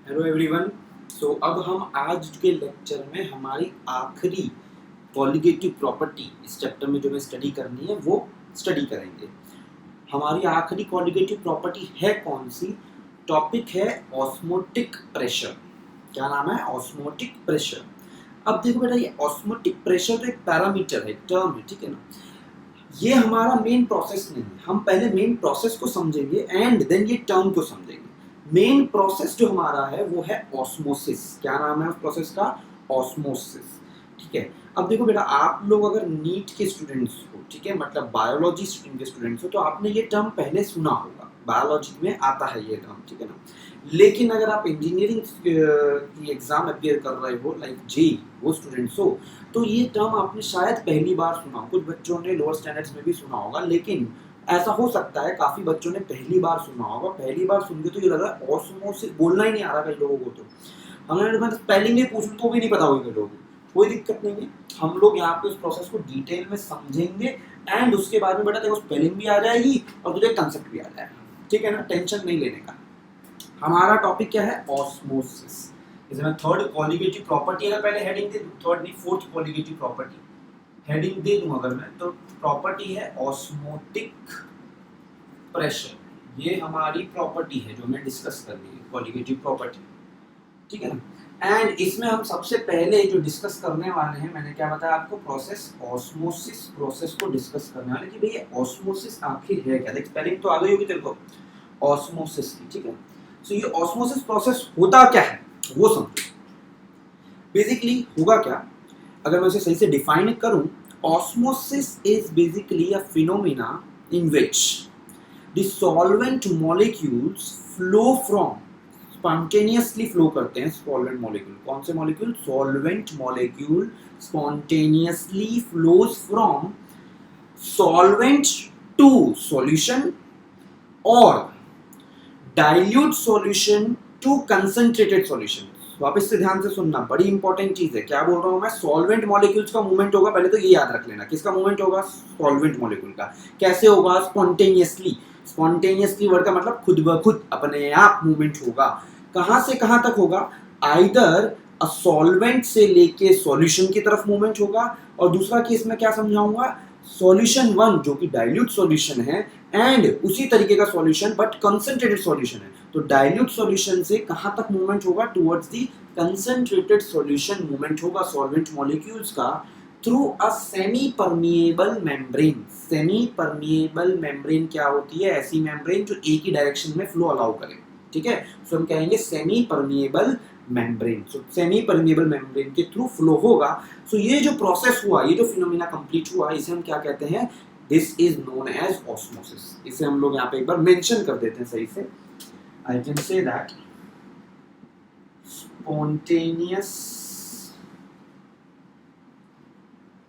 Hello everyone. सो अब हम आज के लेक्चर में हमारी आखिरी कॉलिगेटिव प्रॉपर्टी इस चैप्टर में जो हमें स्टडी करनी है वो स्टडी करेंगे। हमारी आखिरी कॉलिगेटिव प्रॉपर्टी है कौन सी? टॉपिक है ऑस्मोटिक प्रेशर। क्या नाम है? Osmotic pressure. अब देखो बेटा, ये ऑस्मोटिक प्रेशर तो एक पैरामीटर है, टर्म है, ठीक है ना। ये हमारा मेन प्रोसेस नहीं है। हम पहले मेन प्रोसेस को समझेंगे एंड देन ये टर्म को समझेंगे। मेन प्रोसेस जो हमारा है वो है ऑस्मोसिस। क्या नाम है उस प्रोसेस का? ऑस्मोसिस। ठीक है। अब देखो बेटा, आप लोग अगर नीट के स्टूडेंट्स हो, ठीक है, मतलब बायोलॉजी स्ट्रीम के स्टूडेंट्स हो, तो आपने ये टर्म पहले सुना होगा, बायोलॉजी में आता है ये टर्म, ठीक है ना। लेकिन अगर आप इंजीनियरिंग की एग्जाम अपियर कर रहे हो, लाइक जे, वो स्टूडेंट्स हो, तो ये टर्म आपने शायद पहली बार सुना हो। कुछ बच्चों ने लोअर स्टैंडर्ड्स में भी सुना होगा, लेकिन ऐसा हो सकता है काफी बच्चों ने पहली बार सुना होगा। पहली बार सुन के तो ये लग रहा है ऑस्मोसिस, बोलना ही नहीं आ रहा कई लोगों को। तो हमें मतलब स्पेलिंग ही पूछ तो भी नहीं पता होगी लोगों को, कोई दिक्कत नहीं है। हम लोग यहाँ पे उस प्रोसेस को डिटेल में समझेंगे एंड उसके बाद में बेटा देखो स्पेलिंग भी आ जाएगी और तुझे कंसेप्ट भी आ जाएगा, ठीक है ना। टेंशन नहीं लेने का। हमारा टॉपिक क्या है? ऑस्मोसिस। इसमें थर्ड कॉलिगेटिव प्रॉपर्टी, अगर पहले हेडिंग दे दूं, थर्ड नहीं फोर्थ कॉलिगेटिव प्रॉपर्टी हेडिंग दे दूं अगर मैं, तो प्रॉपर्टी है ऑस्मोटिक प्रेशर। ये हमारी प्रॉपर्टी है जो हमें डिस्कस करनी है, कॉलिगेटिव प्रॉपर्टी, ठीक है ना। एंड इसमें हम सबसे पहले जो डिस्कस करने वाले हैं, मैंने क्या बताया आपको? प्रोसेस ऑस्मोसिस प्रोसेस को डिस्कस करने वाले कि भाई ऑस्मोसिस आखिर है क्या। देख स्पेलिंग तो आ गई होगी तेरे को ऑस्मोसिस की, ठीक है। सो ये ऑस्मोसिस प्रोसेस होता क्या है वो समझो। बेसिकली होगा क्या, अगर मैं उसे सही से डिफाइन करूं, osmosis is basically a phenomena in which the solvent molecules flow from, spontaneously flow करते हैं सॉल्वेंट मॉलिक्यूल। कौन से molecule? Solvent molecule spontaneously flows from solvent to solution और dilute solution to concentrated solution. वापस से ध्यान से सुनना, बड़ी इंपॉर्टेंट चीज है। क्या बोल रहा हूं मैं? सॉल्वेंट मॉलिक्यूल्स का मूवमेंट होगा, पहले तो ये याद रख लेना। किसका मूवमेंट होगा? सॉल्वेंट मॉलिक्यूल का। कैसे होगा? स्पॉन्टेनियसली। स्पॉन्टेनियसली वर्ड का मतलब खुद ब खुद, अपने आप मूवमेंट होगा। कहां से कहां तक होगा? आइदर अ सॉल्वेंट से लेके सॉल्यूशन की तरफ मूवमेंट होगा, और दूसरा केस में क्या समझाऊंगा? सॉल्यूशन वन जो कि डाइल्यूट सॉल्यूशन है एंड उसी तरीके का सॉल्यूशन बट कंसंट्रेटेड सॉल्यूशन है, तो डाइल्यूट सॉल्यूशन से कहां तक मूवमेंट होगा? Towards the concentrated solution movement होगा सॉल्वेंट मॉलिक्यूल्स का through a semi permeable membrane. Semi permeable membrane क्या होती है? ऐसी मेम्ब्रेन जो एक ही डायरेक्शन में फ्लो अलाउ करे, ठीक है। सो हम कहेंगे सेमी परमिएबल मेम्ब्रेन। सो सेमी परमिएबल मेम्ब्रेन के थ्रू फ्लो होगा। सो ये जो प्रोसेस हुआ, ये जो फिनोमेना कंप्लीट हुआ, इसे हम क्या कहते हैं? This is known as osmosis. इसे हम लोग यहाँ पे एक बार मेंशन कर देते हैं सही से। आई can say that spontaneous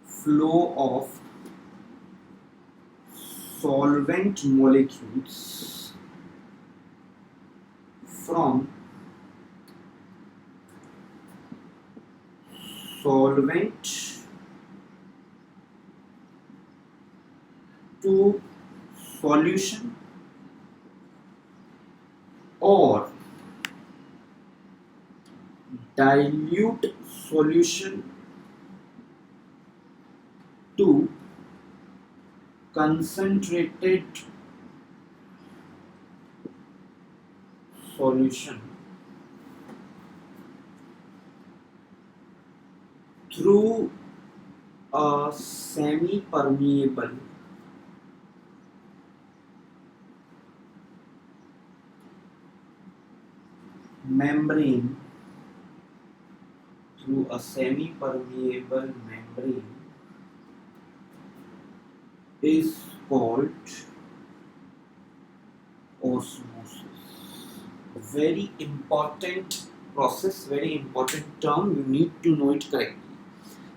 flow of solvent molecules from solvent to solution or dilute solution to concentrated solution through a semi-permeable membrane, through a semi-permeable membrane is called osmosis. Very important process, very important term, you need to know it correctly.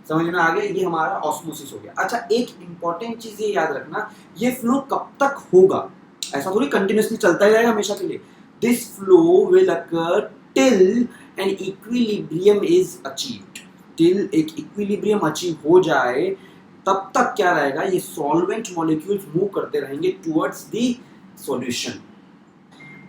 समझ में आ गया? ये हमारा osmosis हो गया। अच्छा, एक important चीज ये याद रखना, ये फ्लो कब तक होगा? ऐसा थोड़ी कंटिन्यूअसली चलता ही रहेगा हमेशा के लिए। This flow will occur till an equilibrium is achieved. Till एक इक्विलिब्रियम अचीव हो जाए तब तक क्या रहेगा? ये सॉल्वेंट मॉलिक्यूल्स मूव करते रहेंगे टुवर्ड्स द सॉल्यूशन।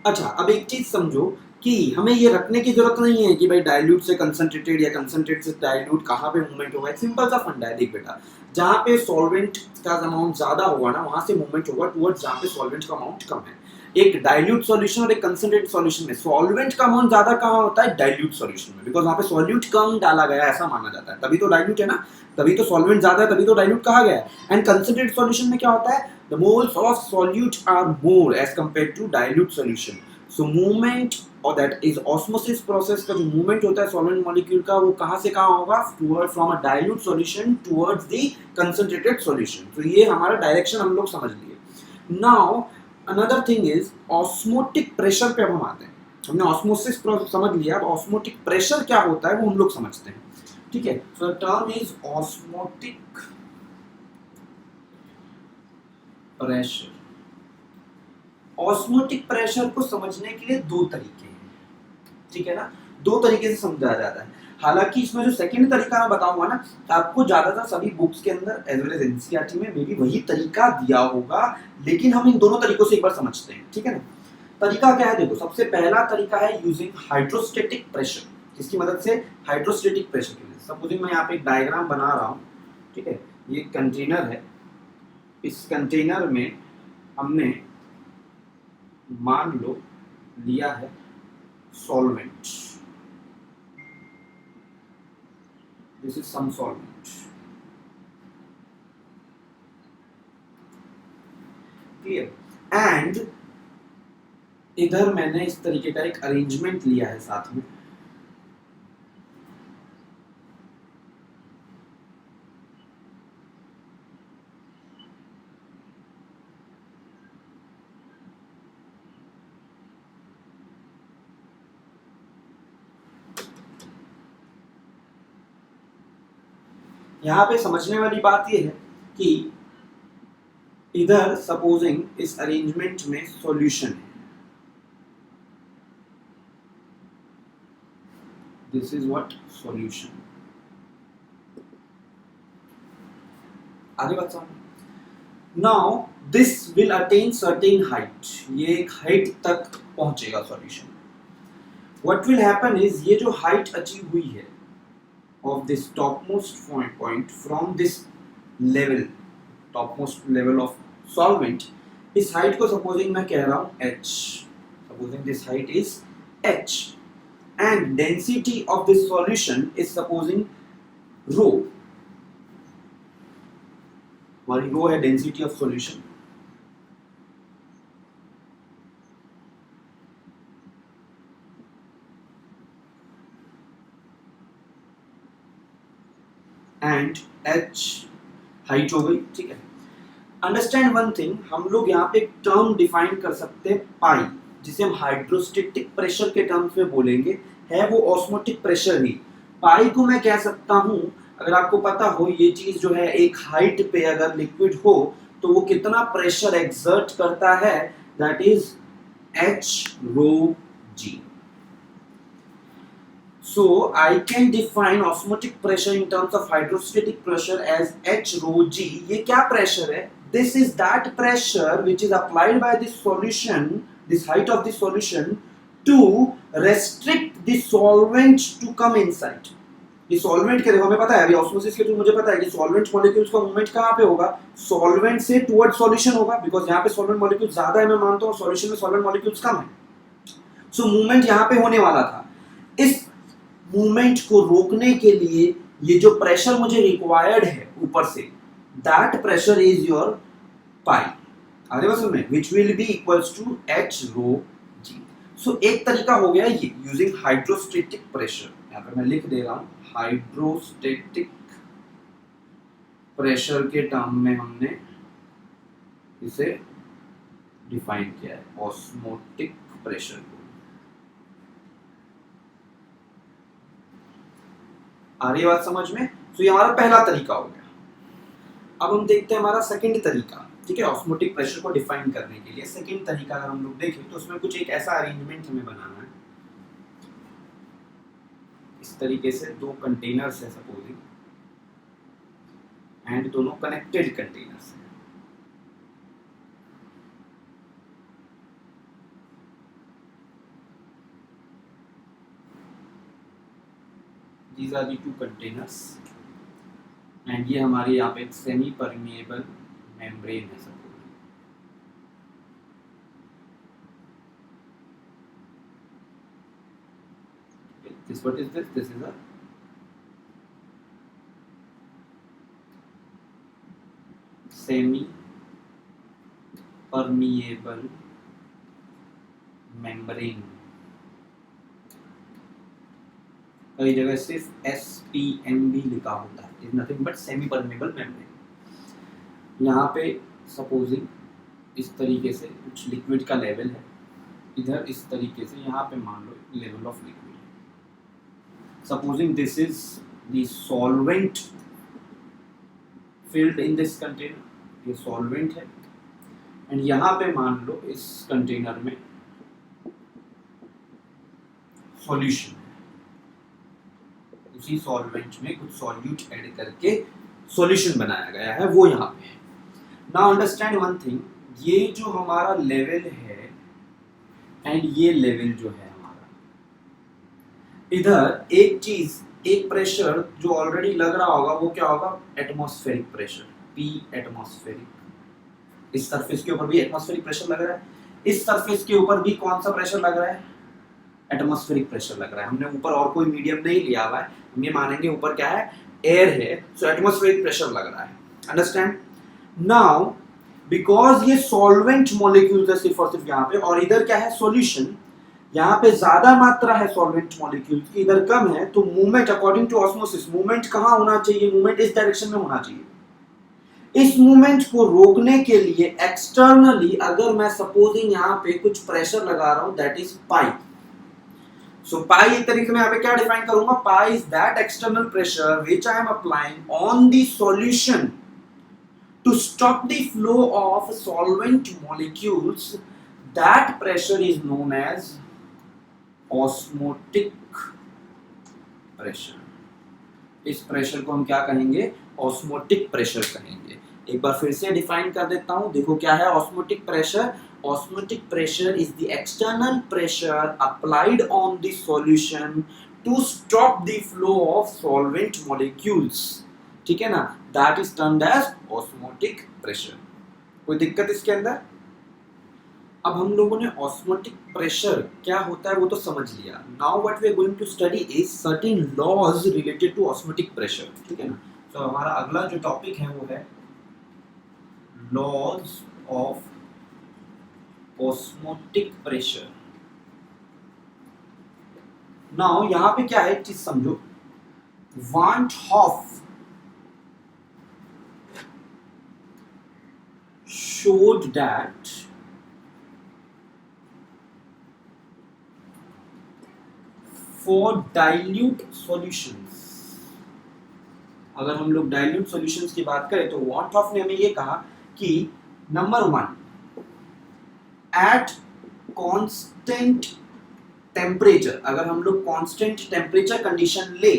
अच्छा, अब एक चीज समझो कि हमें ये रखने की जरूरत नहीं है कि भाई डाइल्यूट से कंसंट्रेटेड या कंसंट्रेट से डाइल्यूट कहाँ पे मूवमेंट होगा। एक सिंपल सा फंडा है, देख बेटा, जहाँ पे सॉल्वेंट का अमाउंट ज्यादा होगा ना वहां से मूवमेंट होगा टुवर्ड्स जहाँ पे सॉल्वेंट का अमाउंट कम है। एक डाइल्यूट सॉल्यूशन और एक कंसंट्रेट सॉल्यूशन में सॉल्वेंट का अमाउंट ज्यादा कहाँ होता है, डाइल्यूट सॉल्यूशन में, बिकॉज वहाँ पे सॉल्यूट कम डाला गया ऐसा माना जाता है, तभी तो डाइल्यूट है ना, तभी तो सॉल्वेंट ज्यादा है, तभी तो डाइल्यूट कहा गया है। एंड कंसंट्रेट सॉल्यूशन में क्या होता है, the moles of solute are more as compare to dilute solution. So movement और दैट इज ऑस्मोसिस प्रोसेस का जो मूवमेंट होता है सॉल्वेंट मॉलिक्यूल का, वो कहाँ से कहाँ होगा, toward from a dilute solution towards the concentrated solution. तो ये हमारा डायरेक्शन हम लोग समझ लिए। Now another thing is osmotic pressure पे अब हम आते हैं। हमने ऑस्मोसिस समझ लिया, अब ऑस्मोटिक प्रेशर क्या होता है वो हम लोग समझते हैं, ठीक है। So term is osmotic pressure. Osmotic pressure को समझने के लिए दो तरीके हैं, ठीक है ना, दो तरीके से समझा जाता है। हालांकि इसमें जो सेकंड तरीका मैं बताऊंगा ना, आपको ज्यादातर सभी बुक्स के अंदर एज वेल एज एनसीईआरटी में मे बी वही तरीका दिया होगा, लेकिन हम इन दोनों तरीकों से एक बार समझते हैं, ठीक है ना। तरीका क्या है, देखो, सबसे पहला तरीका है यूजिंग हाइड्रोस्टेटिक प्रेशर। किसकी मदद से, हाइड्रोस्टेटिक प्रेशर की मदद से। सपोजिंग मैं यहाँ पे एक डायग्राम बना रहा हूँ, ठीक है, ये कंटेनर है, इस कंटेनर में हमने मान लो लिया है solvent, this is some solvent, clear. And इधर मैंने इस तरीके का एक अरेंजमेंट लिया है साथ में, यहां पे समझने वाली बात यह है कि इधर सपोजिंग इस अरेंजमेंट में सॉल्यूशन है, दिस इज व्हाट सॉल्यूशन। आगे बात समझ। Now this will attain certain height, ये एक हाइट तक पहुंचेगा solution. What will happen is ये जो हाइट अचीव हुई है of this topmost point from this level, topmost level of solvent, इस height को supposing मैं कह रहा हूँ h, supposing this height is h and density of this solution is supposing rho, हमारी rho है density of solution, and h height हो गई, ठीक है। अंडरस्टैंड वन थिंग, हम लोग यहाँ पे एक टर्म डिफाइन कर सकते हैं पाई, जिसे हम हाइड्रोस्टेटिक प्रेशर के टर्म्स में बोलेंगे, है वो ऑस्मोटिक प्रेशर ही। पाई को मैं कह सकता हूँ, अगर आपको पता हो ये चीज जो है एक हाइट पे अगर लिक्विड हो तो वो कितना प्रेशर एक्सर्ट करता है, that is h rho g. So I can define osmotic pressure in terms of hydrostatic pressure as H rho g. ये क्या pressure है? This is that pressure which is applied by this solution, this height of the solution, to restrict the solvent to come inside. ये solvent के देखो हमें पता है, अभी osmosis के थ्रू मुझे पता है कि solvent molecules का movement कहाँ पे होगा, solvent से towards solution होगा, because यहाँ पे solvent molecules ज़्यादा है, मैं मानता हूँ solution में solvent molecules कम है, so movement यहाँ पे होने वाला था। इस मूवमेंट को रोकने के लिए ये जो प्रेशर मुझे रिक्वायर्ड है ऊपर से, that pressure is your pi, आगे बस में, which will be equals to H rho G. So एक तरीका हो गया ये यूजिंग हाइड्रोस्टेटिक प्रेशर, यहाँ पे मैं लिख दे रहा हूं हाइड्रोस्टेटिक प्रेशर के टर्म में हमने इसे डिफाइन किया है, ऑस्मोटिक प्रेशर को। आ रही बात समझ में? तो ये हमारा पहला तरीका हो गया। अब हम देखते हैं हमारा सेकंड तरीका, ठीक है, ऑस्मोटिक प्रेशर को डिफाइन करने के लिए सेकंड तरीका अगर हम लोग देखें तो उसमें कुछ एक ऐसा अरेंजमेंट हमें बनाना है, इस तरीके से दो कंटेनर्स है सपोजिंग, एंड दोनों कनेक्टेड कंटेनर्स हैं। these are the two containers and ये हमारी यहाँ पे सेमी परमिएबल मेम्ब्रेन है सब। This what is this? This is a semi permeable membrane। कई जगह सिर्फ SPM भी लिखा होता है, is nothing but semi permeable membrane. यहाँ पे सपोजिंग इस तरीके से कुछ लिक्विड का लेवल है, इधर इस तरीके से यहाँ पे मान लो लेवल ऑफ लिक्विड है। Supposing this is the solvent filled in this container, ये सॉल्वेंट है एंड यहाँ पे मान लो इस कंटेनर में सॉल्यूशन, उसी सॉल्वेंट में कुछ सॉल्यूट ऐड करके सॉल्यूशन बनाया गया है, वो यहाँ पे है। नाउ अंडरस्टैंड वन थिंग, ये जो हमारा लेवल है एंड ये लेवल जो है हमारा, इधर एक चीज, एक प्रेशर जो ऑलरेडी लग रहा होगा वो क्या होगा, एटमॉस्फेरिक प्रेशर, P एटमॉस्फेरिक। इस सरफेस के ऊपर भी एटमॉस्फेरिक प्रेशर लग रहा है, इस सरफेस के ऊपर भी कौन सा प्रेशर लग रहा है, एटमॉस्फेरिक प्रेशर लग रहा है। हमने ऊपर और कोई मीडियम नहीं लिया हुआ है, हम ये मानेंगे ऊपर क्या है, एयर है, सो एटमॉस्फेरिक प्रेशर लग रहा है। अंडरस्टैंड? नाउ बिकॉज ये सॉल्वेंट मॉलिक्यूल्स है सिर्फ और सिर्फ यहाँ पे, और इधर क्या है सॉल्यूशन, यहाँ पे ज्यादा मात्रा है सॉल्वेंट मॉलिक्यूल्स की, इधर कम है, तो movement according to osmosis, movement कहाँ होना चाहिए, मूवमेंट इस डायरेक्शन में होना चाहिए। इस मूवमेंट को रोकने के लिए एक्सटर्नली अगर मैं सपोजिंग यहाँ पे कुछ प्रेशर लगा रहा हूं, दैट इज पाई। सो पाई एक तरीके से मैं यहाँ पे क्या डिफाइन करूंगा, pi is that external pressure which I am applying on the solution to stop the flow of solvent molecules. That pressure is known as osmotic pressure. इस प्रेशर को हम क्या कहेंगे, ऑस्मोटिक प्रेशर कहेंगे। एक बार फिर से डिफाइन कर देता हूं, देखो क्या है osmotic pressure. Osmotic pressure is the external pressure applied on the solution to stop the flow of solvent molecules, ठीक है ना, that is termed as osmotic pressure। कोई दिक्कत इसके अंदर? अब हम लोगों ने ऑस्मोटिक प्रेशर क्या होता है वो तो समझ लिया। Now what we are going to study is certain laws related to osmotic pressure, ठीक है ना। तो हमारा अगला जो टॉपिक है वो है laws of osmotic pressure. Now यहां पे क्या है, एक चीज समझो, van Hoff showed that for dilute solutions, अगर हम लोग डाइल्यूट सॉल्यूशंस की बात करें तो वान हॉफ ने हमें ये कहा कि नंबर 1, एट कांस्टेंट टेम्परेचर, अगर हम लोग कांस्टेंट टेम्परेचर कंडीशन ले,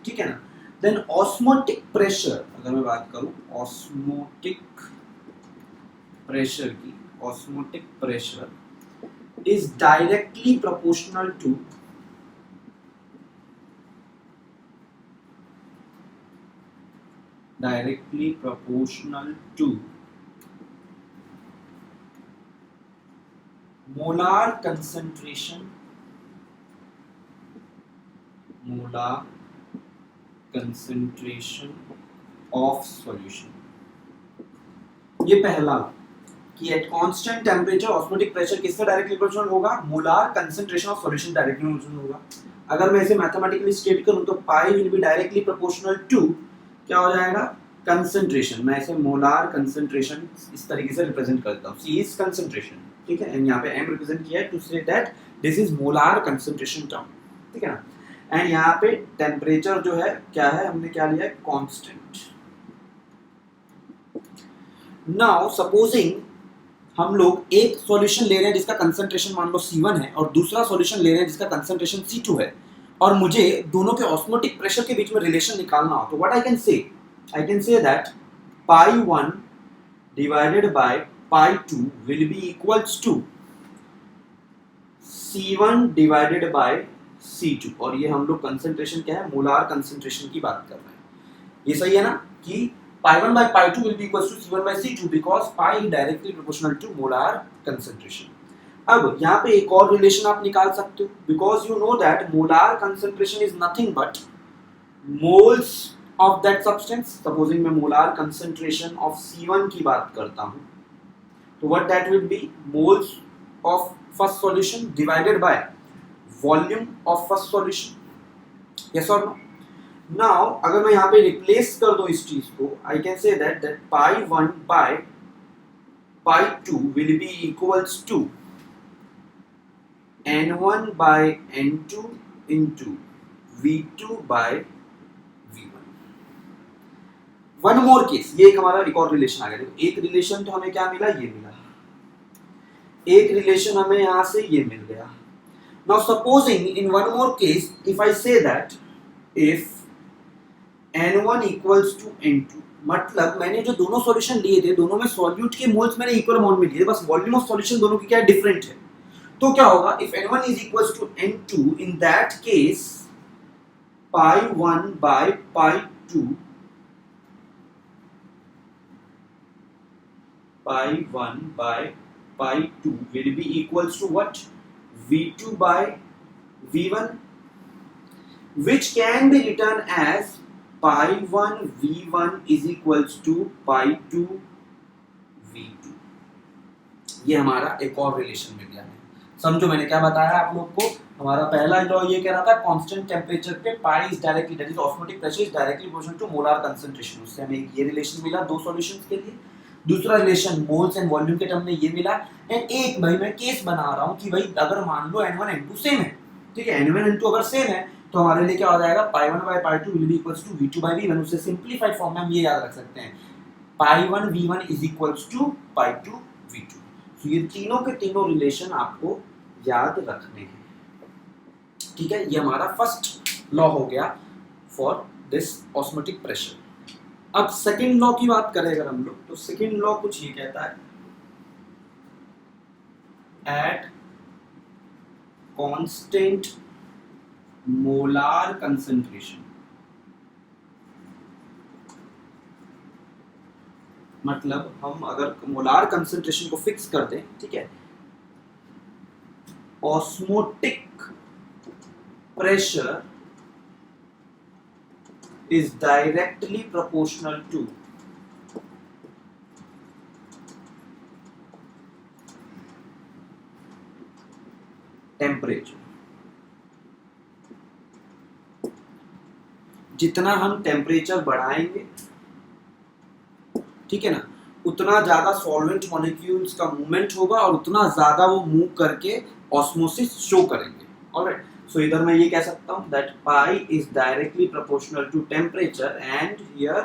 ठीक है ना, देन ऑस्मोटिक प्रेशर, अगर मैं बात करूं ऑस्मोटिक प्रेशर की, osmotic pressure is directly proportional to molar concentration of solution। ये पहला कि at constant temperature osmotic pressure किससे डायरेक्टली प्रोपोर्शनल होगा, molar concentration of solution directly proportional होगा। अगर मैं इसे मैथमेटिकली स्टेट करूं तो pi will be directly proportional to क्या हो जाएगा, कंसंट्रेशन। मैं इसे मोलार कंसंट्रेशन इस तरीके से रिप्रेजेंट करता हूं, सी इज कंसंट्रेशन, ठीक है, एंड यहाँ पे m रिप्रेजेंट किया है to say that this is molar concentration term, ठीक है ना। एंड यहाँ पे टेम्परेचर जो है क्या है, हमने क्या लिया है, कांस्टेंट। नाउ सपोजिंग हम लोग एक सॉल्यूशन ले रहे हैं जिसका कंसंट्रेशन मान लो C1 है और दूसरा सॉल्यूशन ले रहे हैं जिसका कंसंट्रेशन C2 है, और मुझे दोनों के ऑस्मोटिक प्रेशर के बीच में रिलेशन निकालना हो, तो what I can say that pi 1 divided by pi 2 will be equals to C1 divided by C2 और ये हम लोग कंसंट्रेशन क्या है, मोलार कंसंट्रेशन की बात कर रहे हैं। ये सही है ना कि pi1 by pi2 will be equals to C1 by C2 because pi is directly proportional to molar concentration. अब यहाँ पे एक और रिलेशन आप निकाल सकते हो, because you know that molar concentration is nothing but moles of that substance. Supposing मैं मोलार कंसंट्रेशन ऑफ C1 की बात करता हूँ, तो what that will be moles of first solution divided by volume of first solution. Yes और no? Now अगर मैं यहाँ पे रिप्लेस कर दूं इस चीज को, आई can say that pi1 by pi2 will be equals to n1 by n2 into v2 by v1। One more case, ये एक हमारा एक और रिलेशन आ गया। देखो एक रिलेशन तो हमें क्या मिला, ये मिला, एक रिलेशन हमें यहां से ये मिल गया। Now supposing in one more case if I say that if n1 equals to n2, मतलब मैंने जो दोनों सॉल्यूशन लिए थे दोनों में सॉल्यूट के मोल्स मैंने इक्वल अमाउंट में लिए, बस वॉल्यूम ऑफ सॉल्यूशन दोनों की क्या है, डिफरेंट है। तो क्या होगा, if n1 is equals to n2, in that case pi1 by pi2 will be equals to what, v2 by v1, which can be written as pi1 v1 is equals to pi2 v2। ये हमारा एक और relation मिल गया है। समझो मैंने क्या बताया आप लोग को, हमारा पहला लॉ ये कह रहा था कांस्टेंट टेम्परेचर पे pi is directly, that is osmotic pressure is directly proportional to molar concentration. उससे हमें ये रिलेशन मिला दो सॉल्यूशंस के लिए। दूसरा रिलेशन मोल्स एंड वॉल्यूम के टर्म में ये मिला। एंड एक भाई मैं केस बना रहा हूँ कि भाई अगर मान लो n1 n2 सेम है, ठीक है, n1 n2 अगर सेम है तो हमारे लिए क्या हो जाएगा, pi1 by pi2 will be equals to v2 by v1। उससे सिंपलीफाइड फॉर्म में हम ये याद रख सकते हैं, pi1 v1 is equals to pi2 v2। तो ये तीनों के तीनों रिलेशन आपको याद रखने हैं, ठीक है। ये हमारा फर्स्ट लॉ हो गया फॉर दिस ऑस्मोटिक प्रेशर। अब सेकंड लॉ की बात करें अगर हम लोग, तो सेकंड लॉ कुछ ये कहता है, एट कांस्टेंट मोलार कंसंट्रेशन, मतलब हम अगर मोलार कंसंट्रेशन को फिक्स कर दें, ठीक है, osmotic pressure is directly proportional to temperature। जितना हम टेम्परेचर बढ़ाएंगे, ठीक है ना, उतना ज्यादा सॉल्वेंट मॉलिक्यूल्स का मूवमेंट होगा और उतना ज्यादा वो मूव करके ऑस्मोसिस शो करेंगे। ऑलराइट, सो इधर मैं ये कह सकता हूं that pi is directly proportional to temperature and here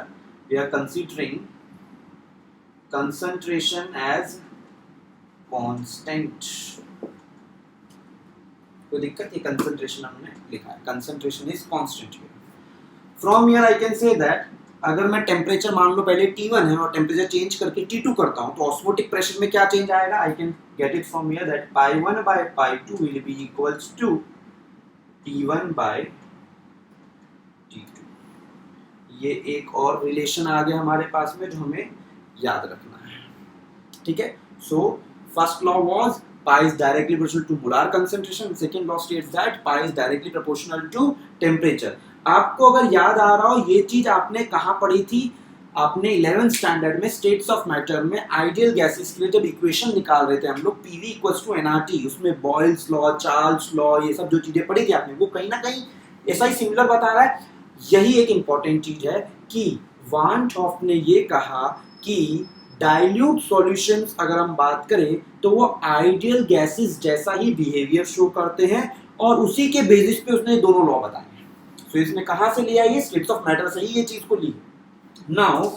we are considering concentration as constant. कोई दिक्कत, ये कंसंट्रेशन हमने लिखा है, concentration is constant. From here I can say that अगर मैं टेम्परेचर मान लो पहले T1 है और टेम्परेचर चेंज करके T2 करता हूं, तो ऑस्मोटिक प्रेशर में क्या चेंज आएगा, I can get it from here that pi1 by pi2 will be equals to T1 by T2। ये एक और रिलेशन आ गया हमारे पास में जो हमें याद रखना है, ठीक है। So first law was pi is directly proportional to molar concentration, second law states that pi is directly proportional to temperature। आपको अगर याद आ रहा हो ये चीज आपने कहाँ पढ़ी थी, आपने 11th स्टैंडर्ड में स्टेट्स ऑफ मैटर में आइडियल गैसेस के लिए जब इक्वेशन निकाल रहे थे हम लोग, PV इक्वल्स टू nRT, उसमें बॉयल्स लॉ, चार्ल्स लॉ, ये सब जो चीजें पढ़ी थी आपने, वो कहीं ना कहीं ऐसा ही सिमिलर बता रहा है। यही एक इंपॉर्टेंट चीज है कि वान हॉफ ने ये कहा कि डाइल्यूट सॉल्यूशंस अगर हम बात करें तो वो आइडियल गैसेस जैसा ही बिहेवियर शो करते हैं, और उसी के बेसिस पे उसने दोनों लॉ बताए। सो इसने कहां से लिया, ये स्टेट्स ऑफ मैटर से ही ये चीज को ली। नाउ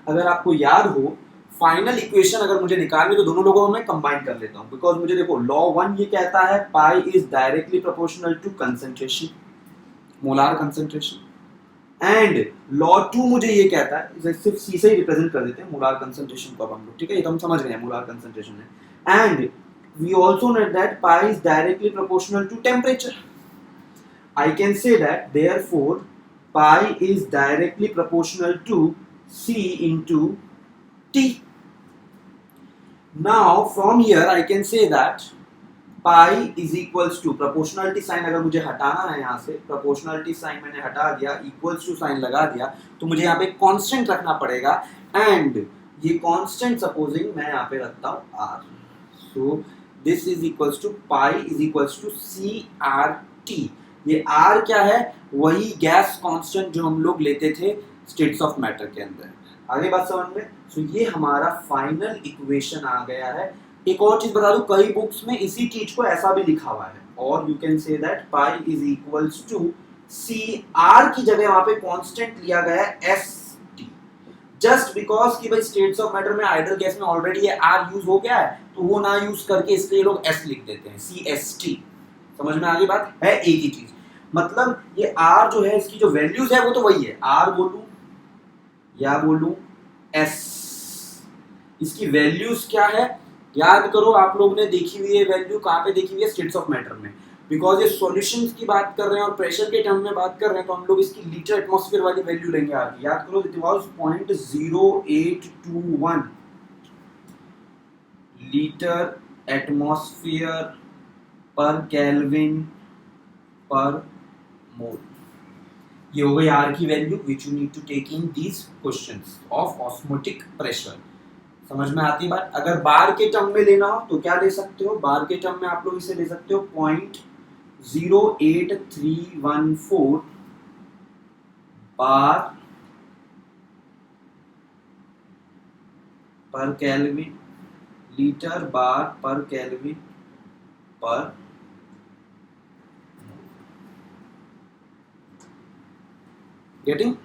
अगर आपको याद हो, फाइनल इक्वेशन अगर मुझे निकालनी तो दोनों लोगों को मैं कंबाइन कर लेता हूं, बिकॉज मुझे देखो लॉ 1 ये कहता है pi is directly proportional to concentration, molar concentration, and law 2 मुझे ये कहता है, सिर्फ सी से ही रिप्रेजेंट कर देते हैं मोलार कंसंट्रेशन को अब हम लोग, ठीक है, ये तो हम समझ गए मोलार कंसंट्रेशन है। And we also know that pi is directly proportional to temperature. I can say that therefore pi is directly proportional to c into t. Now from here I can say that pi is equals to proportionality sign अगर मुझे हटाना है यहाँ से, proportionality sign मैंने हटा दिया, equals to sign लगा दिया, तो मुझे यहाँ पे कांस्टेंट रखना पड़ेगा एंड ये कांस्टेंट सपोजिंग मैं यहाँ पे रखता हूँ r. So this is equals to pi is equals to C R T. ये r क्या है? वही गैस कांस्टेंट जो हम लोग लेते थे स्टेट्स ऑफ मैटर के अंदर. आगे बात समझ में? सो ये हमारा फाइनल इक्वेशन आ गया है. एक और चीज बता दूं, कई बुक्स में इसी चीज को ऐसा भी लिखा हुआ है, और you can say that pi is equals to C R की जगह वहां पे कांस्टेंट लिया गया है एस टी, जस्ट बिकॉज कि भाई स्टेट्स ऑफ मैटर में आइडल गैस में ऑलरेडी ये आर यूज हो गया है, तो वो ना यूज करके इसलिए लोग एस लिख देते हैं, सी एस टी. समझ में आ गई बात? है एक ही चीज. मतलब ये आर जो है इसकी जो वैल्यूज है वो तो वही है, आर बोलूं या बोलूं एस, इसकी वैल्यूज क्या है याद करो. आप लोग ने देखी हुई है वैल्यू, कहाँ पे देखी हुई है? स्टेट्स ऑफ मैटर में. बिकॉज ये सॉल्यूशंस की बात कर रहे हैं और प्रेशर के टर्म में बात कर रहे हैं, तो हम लोग इसकी लीटर एटमॉस्फेयर वाली वैल्यू लेंगे आगे. याद करो इट वाज 0.0821 लीटर एटमॉस्फेयर पर केल्विन पर मोल. ये हो गई आर की value which you need to take in these questions of osmotic pressure. समझ में आती बात? अगर बार के टर्म में लेना हो तो क्या ले सकते हो? बार के टर्म में आप लोग इसे ले सकते हो 0.08314 बार पर केल्विन, लीटर बार पर केल्विन पर. गेटिंग?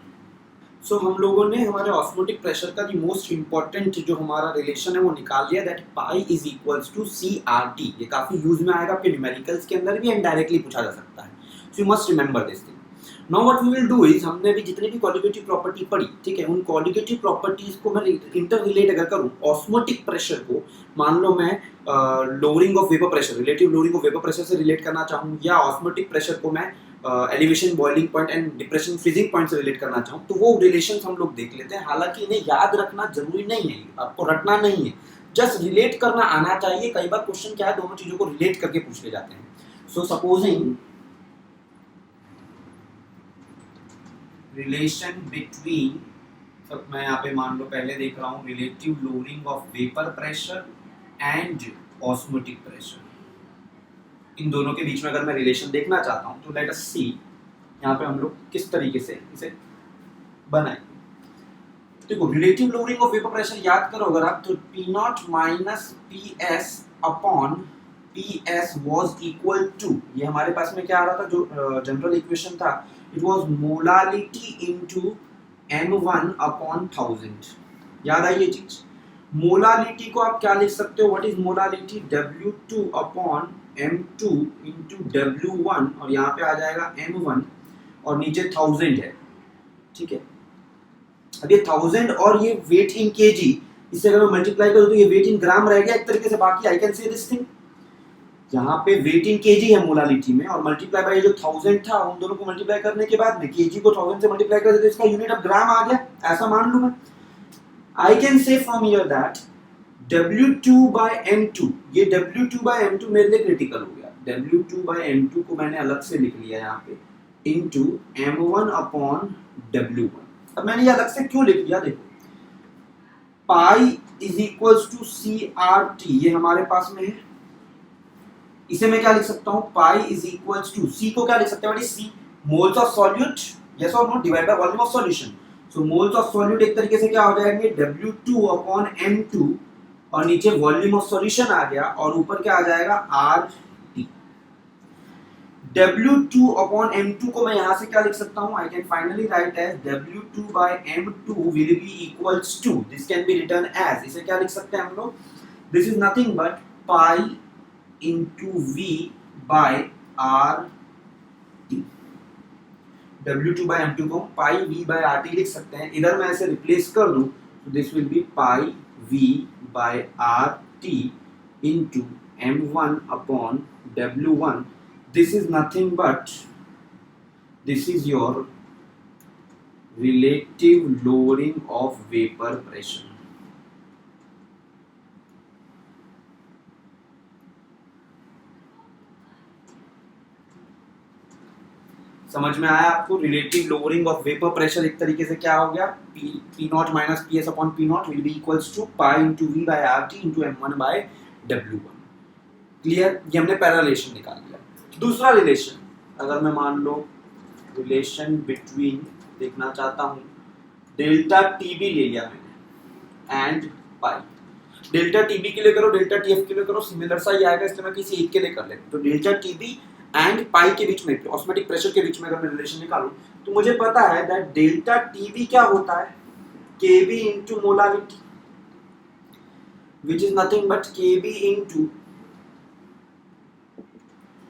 सो हम लोगों ने हमारे ऑस्मोटिक प्रेशर का दी मोस्ट इंपॉर्टेंट जो हमारा रिलेशन है वो निकाल लिया, that pi is equals to C R T. ये काफी यूज में आएगा आपके न्यूमेरिकल्स के अंदर भी, एंड डायरेक्टली पूछा जा सकता है. So you must remember this thing. Now what we will do is, हमने भी जितनी भी क्वालिटेटिव प्रॉपर्टी पढ़ी, ठीक है, उन क्वालिटेटिव प्रॉपर्टीज को मैं इंटर रिलेट अगर करूं ऑस्मोटिक प्रेशर को, मान लो मैं lowering of vapour pressure, relative lowering of vapour pressure से रिलेट करना चाहूँ, या ऑस्मोटिक प्रेशर को मैं elevation boiling point and depression freezing point से रिलेट करना चाहूँ, तो वो रिलेशंस हम लोग देख लेते हैं. हालांकि इन्हें याद रखना जरूरी नहीं है, आपको रटना नहीं है, जस्ट रिलेट करना आना चाहिए. कई बार क्वेश्चन क्या है, दोनों चीजों को रिलेट करके पूछ ले जाते हैं. सो सपोजिंग रिलेशन बिटवीन, सब मैं यहाँ पे मान लो पहले देख रहा हूँ relative lowering of vapour pressure and osmotic pressure. इन दोनों के बीच में अगर मैं रिलेशन देखना चाहता हूँ तो लेट अस सी यहाँ पे हम लोग किस तरीके से इसे बनाएंगे. देखो relative lowering of vapour pressure याद करो अगर आप, तो P not minus P S upon P S was equal to, ये हमारे पास में क्या आ रहा था जो जनरल इक्वेशन था, it was molality into M1 upon 1000. याद आई ये चीज? मोलालिटी को आप क्या लिख सकते हो? What is molality? W2 upon M2 into W1, और यहाँ पे आ जाएगा M1 और नीचे 1000 है, ठीक है. अब ये 1000 और ये वेट इन केजी, इससे अगर मैं मल्टीप्लाई करूँ तो ये वेट इन ग्राम रह गया एक तरीके से. बाकी आई कैन से दिस थिंग, यहाँ पे वेट इन केजी है मोलालिटी में, और मल्टीप्लाई बाय जो 1000 था उन दोनों को मल्टीप्लाई करने के बाद में केजी को 1000 से मल्टीप्लाई कर देते तो इसका यूनिट अब ग्राम आ गया, ऐसा मान लूं मैं. आई कैन से from here that W2 by M2, ये W2 by M2 मेरे लिए क्रिटिकल हो गया. W2 by M2 को मैंने अलग से लिख लिया यहाँ पे, इंटू M1 अपॉन W1. अब मैंने ये अलग से क्यों लिख लिया? देखो pi is equals to C R T, ये हमारे पास में है. इसे मैं क्या लिख सकता हूँ? Pi is equals to, C को क्या लिख सकते हैं? What is C? Moles of solute, yes और no, divide by volume of solution. So moles of solute एक तरीके से क्या हो जाएंगे? W2 अपॉन M2, और नीचे वॉल्यूम ऑफ सॉल्यूशन आ गया, और ऊपर क्या आ जाएगा? R T. W2 upon M2 को मैं यहाँ से क्या लिख सकता हूँ? I can finally write as W2 by M2 will be equals to, this can be written as, इसे क्या लिख सकते हैं हम लोग? This is nothing but pi into V by R T. W2 by M2 को पाई V by RT लिख सकते हैं. इधर मैं ऐसे रिप्लेस कर दूं तो this will be pi V by RT into M1 upon W1. This is nothing but this is your relative lowering of vapour pressure. समझ में आया आपको? Relative lowering of vapour pressure एक तरीके से क्या हो गया, P not minus P S upon P not will be equals to pi into V by R T into M one by W one. Clear? ये हमने पहला रिलेशन निकाल लिया। दूसरा रिलेशन, अगर मैं मान लो रिलेशन बिटवीन, देखना चाहता हूं, डेल्टा टी बी ले लिया मैंने and pi. Delta T B के लिए करो, डेल्टा टी एफ के लिए करो, सिमिलर सा ही आएगा, इसलिए मैं किसी एक के लिए कर लेता। तो delta T B and pi के बीच में, ऑस्मोटिक प्रेशर के बीच में अगर मैं रिलेशन निकालूं तो मुझे पता है दैट डेल्टा टीबी क्या होता है, KB into molarity, which is nothing but KB into,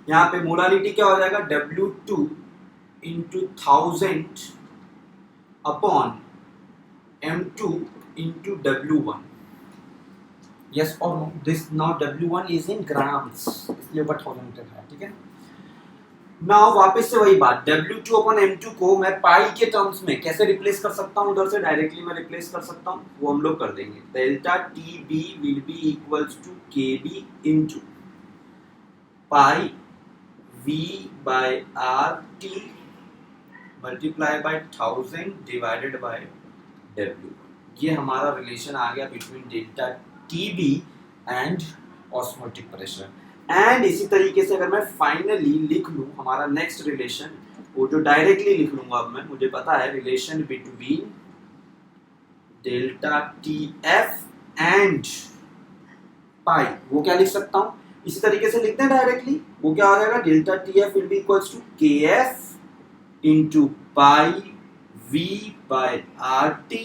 यहां पे मोलारिटी क्या हो जाएगा, W2 into 1000 upon M2 into W1। Yes और no? This now W1 is in grams, इसलिए ऊपर 1000 मीटर है, ठीक है। नाउ वापस से वही बात, W2 अपॉन M2 को मैं पाई के टर्म्स में कैसे रिप्लेस कर सकता हूं, उधर से डायरेक्टली मैं रिप्लेस कर सकता हूं, वो हम लोग कर देंगे। Delta TB will be equals to KB into pi V by RT multiply by 1000 divided by W। ये हमारा रिलेशन आ गया between delta TB and osmotic pressure. And इसी तरीके से अगर मैं फाइनली लिख लूं हमारा नेक्स्ट रिलेशन, वो जो डायरेक्टली लिख लूंगा अब मैं, मुझे पता है relation between delta TF and pi, वो क्या लिख सकता हूं, इसी तरीके से लिखते हैं डायरेक्टली। वो क्या हो जाएगा, delta TF will be equals to KF into pi V by RT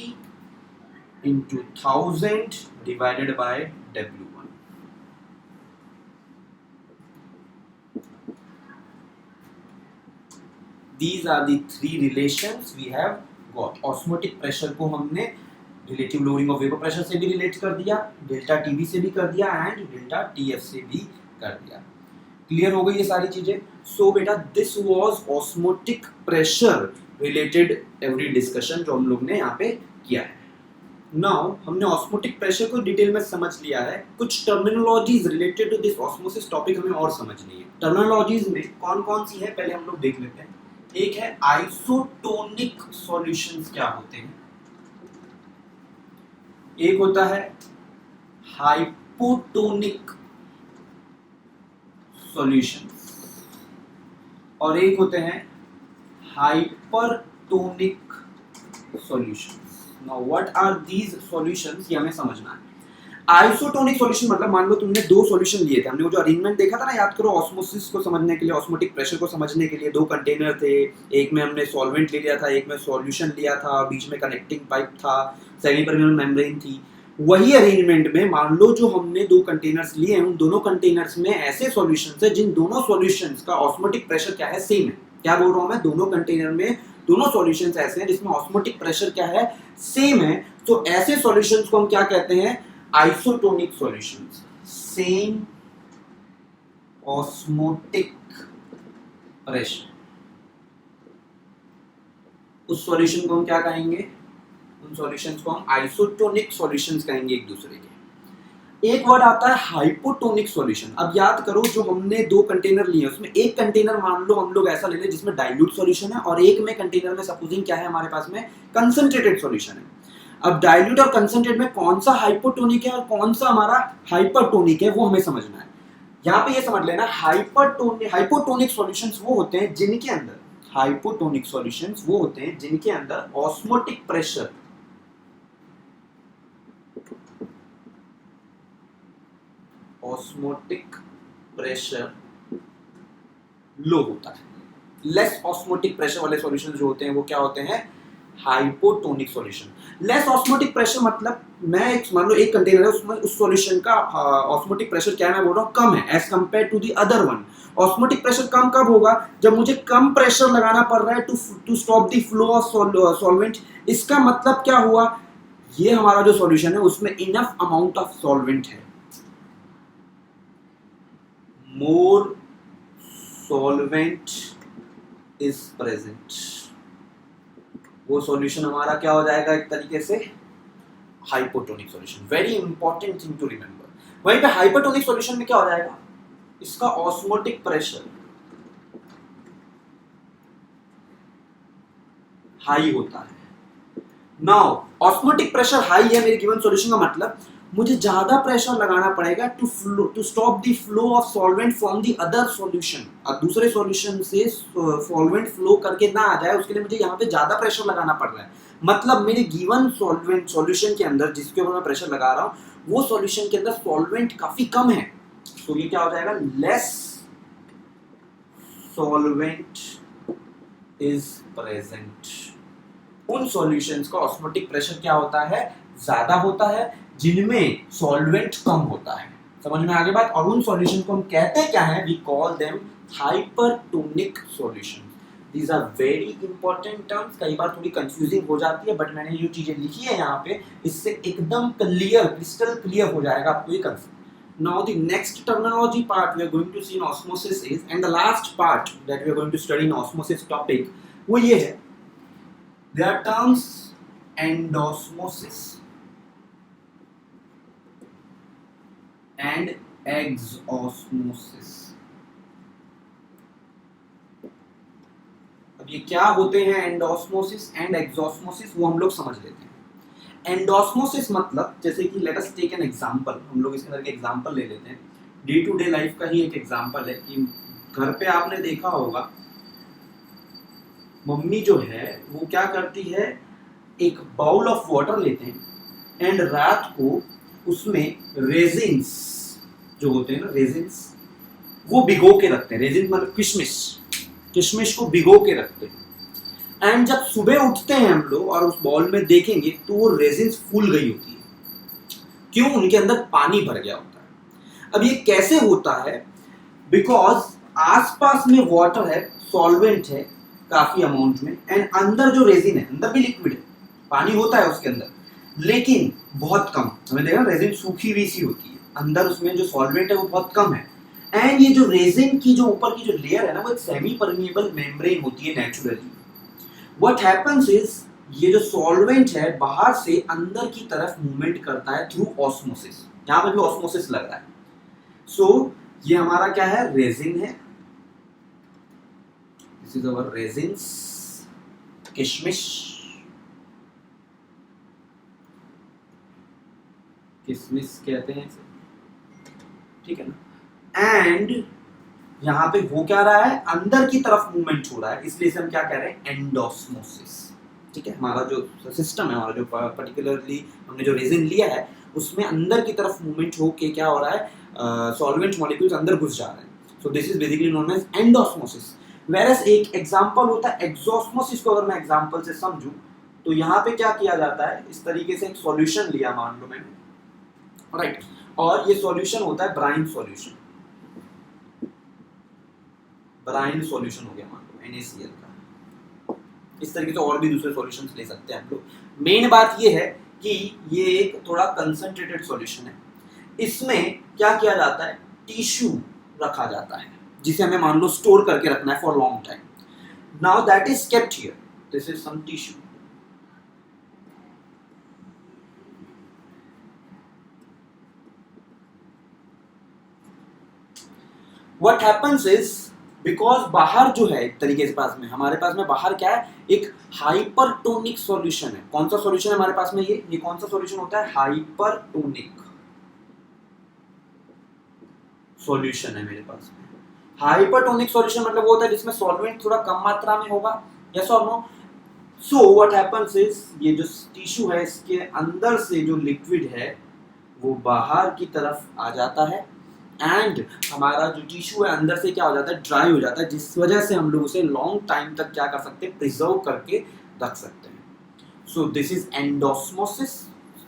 into 1000 divided by W1। These are the three relations we have got. Osmotic pressure को हमने relative lowering of vapour pressure से भी relate कर दिया, delta TB से भी कर दिया एंड डेल्टा टीएफ से भी कर दिया। क्लियर हो गई ये सारी चीजें? सो बेटा this was osmotic pressure related every discussion जो हम लोग ने यहाँ पे किया है। नाउ हमने ऑस्मोटिक प्रेशर को डिटेल में समझ लिया है, कुछ terminologies related to this osmosis topic हमें और समझनी है। टर्मिनोलॉजीज में कौन कौन सी है पहले हम लोग देख लेते हैं। एक है आइसोटोनिक सॉल्यूशंस क्या होते हैं, एक होता है हाइपोटोनिक सॉल्यूशंस और एक होते हैं hypertonic solutions. Now what are these solutions, ये हमें समझना है। आइसोटोनिक सॉल्यूशन मतलब मान लो तुमने दो सॉल्यूशन लिए थे, हमने वो जो अरेंजमेंट देखा था ना, याद करो, ऑस्मोसिस को समझने के लिए, ऑस्मोटिक प्रेशर को समझने के लिए दो कंटेनर थे, एक में हमने सॉल्वेंट ले लिया था, एक में सॉल्यूशन लिया था, बीच में कनेक्टिंग पाइप था, सेमी परमेबल मेम्ब्रेन थी। वही अरेंजमेंट में मान लो जो हमने दो कंटेनर्स लिए हैं, उन दोनों कंटेनर्स में ऐसे सॉल्यूशंस है जिन दोनों सॉल्यूशंस का ऑस्मोटिक प्रेशर क्या है, सेम है। क्या बोल रहा हूं मैं, दोनों कंटेनर में दोनों सॉल्यूशंस ऐसे हैं जिसमें ऑस्मोटिक प्रेशर क्या है, सेम है। तो ऐसे सॉल्यूशंस को हम क्या कहते हैं, isotonic solutions, same osmotic pressure. उस सॉल्यूशन को हम क्या कहेंगे, उन सॉल्यूशंस को हम आइसोटोनिक सॉल्यूशंस कहेंगे एक दूसरे के। एक वर्ड आता है हाइपोटोनिक सॉल्यूशन। अब याद करो जो हमने दो कंटेनर लिए उसमें एक कंटेनर मान लो हम लोग ऐसा ले लें जिसमें डाइल्यूट सॉल्यूशन है और एक में कंटेनर में सपोजिंग क्या है हमारे पास में कंसंट्रेटेड सॉल्यूशन है। अब डाइल्यूट और कंसंट्रेट में कौन सा हाइपोटोनिक है और कौन सा हमारा हाइपरटोनिक है वो हमें समझना है। यहाँ पे ये समझ लेना, हाइपोटोनिक सॉल्यूशंस वो होते हैं जिनके अंदर, हाइपोटोनिक सॉल्यूशंस वो होते हैं जिनके अंदर ऑस्मोटिक प्रेशर लो होता है। लेस ऑस्मोटिक प्रेशर वाले सॉल्यूशंस जो होते हैं वो क्या होते हैं, hypotonic solution. Less osmotic pressure मतलब मैं मान लो एक कंटेनर है उसमें उस सॉल्यूशन का ऑस्मोटिक प्रेशर क्या है, मैं बोल रहा हूँ कम है as compare to the other one. Osmotic pressure कम कब होगा, जब मुझे कम प्रेशर लगाना पड़ रहा है to stop the flow of solvent. इसका मतलब क्या हुआ, ये हमारा जो सॉल्यूशन है उसमें इनफ अमाउंट ऑफ सॉल्वेंट है। मोर सॉल्वेंट इज प्रेजेंट, वो सॉल्यूशन हमारा क्या हो जाएगा, एक तरीके से hypotonic solution. Very important thing to remember. वहीं पे हाइपोटोनिक सॉल्यूशन में क्या हो जाएगा, इसका ऑस्मोटिक प्रेशर हाई होता है। नाउ ऑस्मोटिक प्रेशर हाई है मेरे गिवन सॉल्यूशन का मतलब मुझे ज्यादा प्रेशर लगाना पड़ेगा to stop the flow of solvent from the other solution. अब दूसरे सॉल्यूशन से सॉल्वेंट फ्लो करके ना आ जाए उसके लिए मुझे यहाँ पे ज्यादा प्रेशर लगाना पड़ रहा है। मतलब मेरे गिवन सॉल्वेंट सॉल्यूशन के अंदर जिसके ऊपर मैं प्रेशर लगा रहा हूँ वो सॉल्यूशन के अंदर सॉल्वेंट काफी कम है, तो ये क्या हो जाएगा, लेस सॉल्वेंट इज प्रेजेंट। उन सॉल्यूशंस का ऑस्मोटिक प्रेशर क्या होता है, ज्यादा होता है, जिनमें सॉल्वेंट कम होता है। समझ में आगे बात। और उन सॉल्यूशन को हम कहते क्या है, we call them hypertonic solution. These are very important terms. कई बार थोड़ी कंफ्यूजिंग हो जाती है बट मैंने जो चीजें लिखी है यहाँ पे इससे एकदम क्लियर, क्रिस्टल क्लियर हो जाएगा आपको ये concept. Now the next terminology part we are going to see in osmosis is, and the last part that we are going to study in osmosis topic वो ये है, there are terms endosmosis and exosmosis। अब ये क्या होते हैं endosmosis and exosmosis, वो हम लोग समझ लेते हैं। एंडोस्मोसिस मतलब जैसे कि let us take an example, हम लोग इसके अंदर एक एग्जांपल ले लेते हैं, डे टू डे लाइफ का ही एक एग्जांपल है कि घर पे आपने देखा होगा मम्मी जो है वो क्या करती है, एक बाउल ऑफ वाटर लेते हैं एंड रात को उसमें रेजिन्स जो होते हैं ना, रेजिन्स वो भिगो के रखते हैं। रेजिन मतलब किशमिश, किशमिश को भिगो के रखते हैं एंड जब सुबह उठते हैं हम लोग और उस बाउल में देखेंगे तो वो रेजिन्स फूल गई होती है। क्यों, उनके अंदर पानी भर गया होता है। अब ये कैसे होता है, बिकॉज आसपास में वाटर है, सॉल्वेंट है काफी अमाउंट में, एंड अंदर जो रेजिन है, अंदर भी लिक्विड है, पानी होता है उसके अंदर लेकिन बहुत कम। हमें देखा रेजिन सूखी हुई सी होती है, अंदर उसमें जो सॉल्वेंट है वो बहुत कम है। एंड ये जो रेजिन की जो ऊपर की जो लेयर है ना, वो एक सेमी परमिएबल मेम्ब्रेन होती है नेचुरली। व्हाट हैपेंस इज, ये जो सॉल्वेंट है बाहर से अंदर की तरफ मूवमेंट करता है थ्रू ऑस्मोसिस। यहाँ पे भी ऑस्मोसिस लग रहा है। सो ये हमारा क्या है, रेजिन है, दिस इज अवर रेजिन्स, किशमिश, किशमिश कहते हैं इसे, ठीक है ना। एंड यहाँ पे हो क्या रहा है, अंदर की तरफ मूवमेंट हो रहा है, इसलिए इसे हम क्या कह रहे हैं, एंडोस्मोसिस। ठीक है, हमारा जो सिस्टम है, हमारा जो पर्टिकुलरली हमने जो रेजिन लिया है उसमें अंदर की तरफ मूवमेंट हो के क्या हो रहा है, सॉल्वेंट मॉलिक्यूल्स अंदर घुस जा रहे हैं। So this is basically known as endosmosis. Whereas एक एग्जांपल होता है एक्सोस्मोसिस को, अगर मैं एग्जांपल से समझूं तो यहाँ पे क्या किया जाता है, इस तरीके से एक सॉल्यूशन लिया मान लो मैंने, राइट, और ये सॉल्यूशन होता है ब्राइन सॉल्यूशन, ब्राइन सॉल्यूशन हो गया मान लो NaCl का। इस तरीके से और भी दूसरे सॉल्यूशंस ले सकते हैं आप लोग। मेन बात ये है कि ये एक थोड़ा कंसंट्रेटेड सॉल्यूशन है। इसमें क्या किया जाता है, टिश्यू रखा जाता है जिसे हमें मान लो स्टोर करके रखना है for long time. Now that is kept here, this is some tissue. What happens is, because बाहर जो है एक तरीके से पास में हमारे पास में बाहर क्या है, एक हाइपरटोनिक सॉल्यूशन है। कौन सा सॉल्यूशन है हमारे पास में, ये कौन सा सॉल्यूशन होता है, हाइपरटोनिक सॉल्यूशन है मेरे पास में। हाइपरटोनिक सॉल्यूशन मतलब वो होता है जिसमें सॉल्वेंट थोड़ा कम मात्रा में होगा, यस और no. So what happens is, ये जो टिश्यू है इसके अंदर से जो लिक्विड है वो बाहर की तरफ आ जाता है एंड हमारा जो टिश्यू है अंदर से क्या हो जाता है, ड्राई हो जाता है, जिस वजह से हम लोग उसे लॉन्ग टाइम तक क्या कर सकते हैं, प्रिजर्व करके रख सकते हैं। सो दिस इज एंडोस्मोसिस,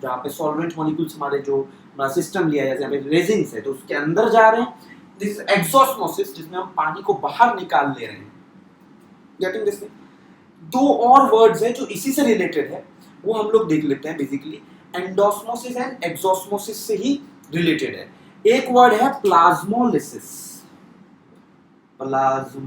जहाँ पे सॉल्वेंट मॉलिक्यूल्स हमारे जो हमारा सिस्टम लिया है, जैसे रेजिन्स है तो उसके अंदर जा रहे हैं। दिस इज एक्सोस्मोसिस, जिसमें हम पानी को बाहर निकाल ले रहे हैं। Getting this? दो और वर्ड्स हैं जो इसी से रिलेटेड है, वो हम लोग देख लेते हैं। बेसिकली एंडोस्मोसिस एंड एक्सोस्मोसिस से ही रिलेटेड है। एक वर्ड है प्लाज्मोलिसिस, प्लाज्मोलिसिस,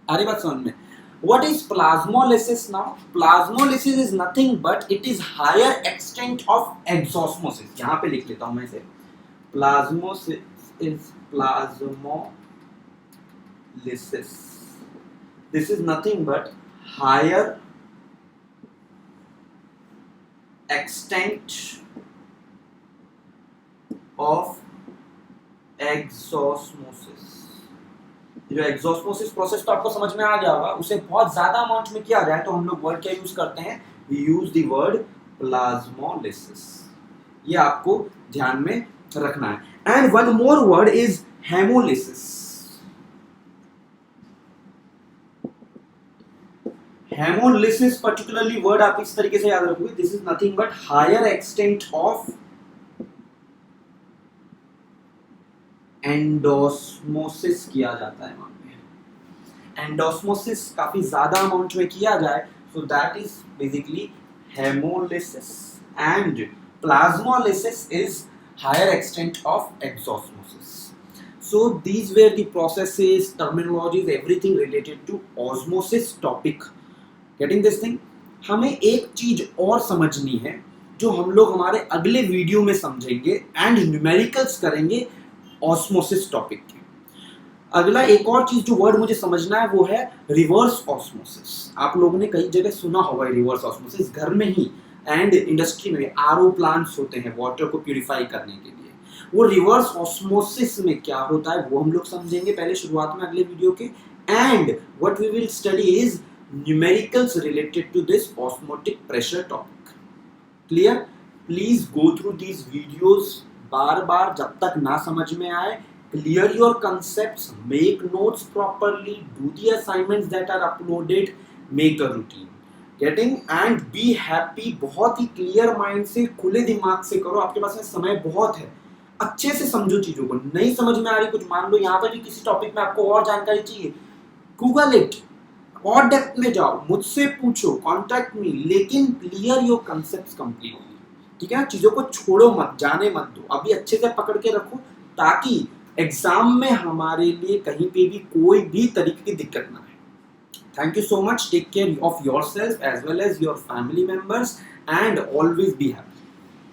अरे बात समझ में। What is plasmolysis now? Plasmolysis is nothing but it is higher extent of exosmosis. यहाँ पे लिख लेता हूँ मैं इसे। Plasmolysis. This is nothing but higher extent of exosmosis. जो एक्सोस्मोसिस प्रोसेस तो आपको समझ में आ गया होगा, उसे बहुत ज्यादा अमाउंट में किया जाए तो हम लोग वर्ड क्या यूज करते हैं, we use the word plasmolysis. ये आपको ध्यान में रखना है। And one more word is haemolysis. Haemolysis particularly word आप इस तरीके से याद रखोगे, this is nothing but higher extent of endosmosis किया जाता है। वहां पे एंडोस्मोसिस काफी ज्यादा अमाउंट में किया जाए, so that is basically haemolysis. And plasmolysis is higher extent of exosmosis. So these were the processes, terminologies, everything related to osmosis topic. Getting this thing? हमें एक चीज और समझनी है जो हम लोग हमारे अगले वीडियो में समझेंगे एंड न्यूमेरिकल्स करेंगे ऑस्मोसिस टॉपिक की। अगला एक और चीज जो वर्ड मुझे समझना है वो है रिवर्स ऑस्मोसिस। आप लोगों ने कई जगह सुना होगा रिवर्स ऑस्मोसिस, घर में ही एंड इंडस्ट्री में आरओ प्लांट्स होते हैं वाटर को प्यूरिफाई करने के लिए। वो रिवर्स ऑस्मोसिस में क्या होता है वो हम लोग समझेंगे पहले शुरुआत में अगले वीडियो के। And what we will study is numericals related to this osmotic pressure topic. Clear? Please go through these videos बार बार जब तक ना समझ में आए। Clear your concepts, make notes properly, do the assignments that are uploaded, make a routine. Getting? And be happy. बहुत ही क्लियर माइंड से, खुले दिमाग से करो, आपके पास में समय बहुत है। अच्छे से समझो चीजों को। नहीं समझ में आ रही कुछ, मान लो यहाँ पर भी किसी टॉपिक में आपको और जानकारी चाहिए, गूगल इट, और डेप्थ में जाओ, मुझसे पूछो, कॉन्टैक्ट मी, लेकिन क्लियर योर कंसेप्ट्स कंप्लीटली। ठीक है? चीजों को छोड़ो मत, जाने मत दो, अभी अच्छे से पकड़ के रखो ताकि एग्जाम में हमारे लिए कहीं पे भी कोई भी तरीके की दिक्कत ना आए। Thank you so much. Take care of yourself as well as your family members and always be happy.